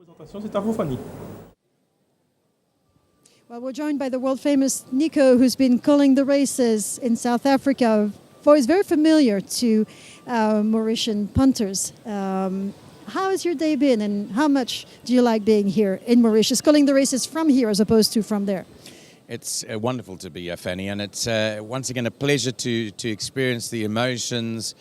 présentation, c'est à vous, Fanny. Well, we're joined by the world-famous Nico, who's been calling the races in South Africa. He's very familiar to Mauritian punters. How has your day been, and how much do you like being here in Mauritius, calling the races from here as opposed to from there? It's wonderful to be here, Fanny, and it's once again a pleasure to experience the emotions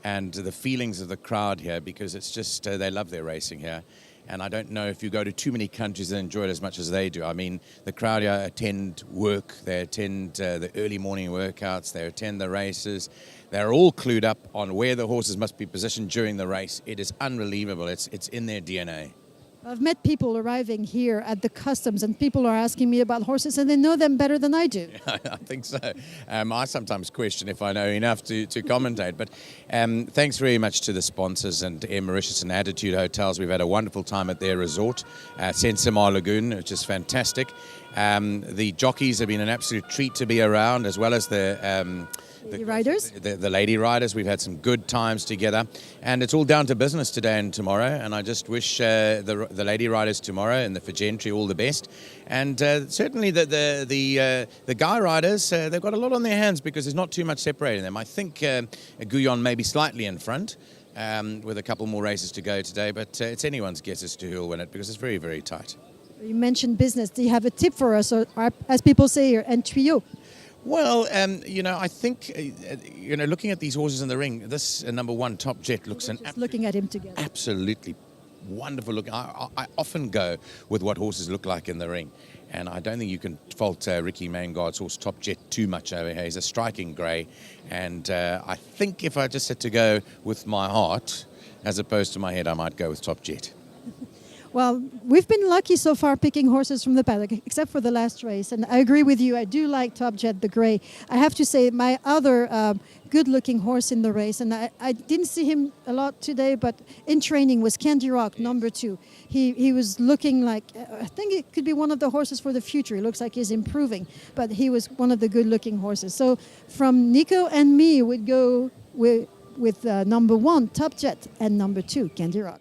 and the feelings of the crowd here, because it's just they love their racing here. And I don't know if you go to too many countries that enjoy it as much as they do. I mean, the crowd here attend work, they attend the early morning workouts, they attend the races. They're all clued up on where the horses must be positioned during the race. It is unbelievable. It's in their DNA. I've met people arriving here at the customs, and people are asking me about horses, and they know them better than I do. I think so. I sometimes question if I know enough to commentate. But thanks very much to the sponsors and Air Mauritius and Attitude Hotels. We've had a wonderful time at their resort, Sensimar Lagoon, which is fantastic. The jockeys have been an absolute treat to be around, as well as the riders? The lady riders. We've had some good times together, and it's all down to business today and tomorrow. And I just wish the lady riders tomorrow and the Fagentry all the best. And certainly the guy riders, they've got a lot on their hands because there's not too much separating them. I think Guyon may be slightly in front with a couple more races to go today, but it's anyone's guess as to who will win it because it's very, very tight. You mentioned business. Do you have a tip for us, or as people say here, un tuyau? Well, I think, looking at these horses in the ring, this number one, Top Jet, looks looking at him together. Absolutely wonderful look. I often go with what horses look like in the ring, and I don't think you can fault Ricky Mangard's horse, Top Jet, too much over here. He's a striking grey, and I think if I just had to go with my heart as opposed to my head, I might go with Top Jet. Well, we've been lucky so far picking horses from the paddock, except for the last race. And I agree with you. I do like Top Jet, the grey. I have to say my other good-looking horse in the race, and I didn't see him a lot today, but in training was Candy Rock, number 2. He was looking like, I think it could be one of the horses for the future. He looks like he's improving, but he was one of the good-looking horses. So from Nico and me, we'd go with number 1, Top Jet, and number 2, Candy Rock.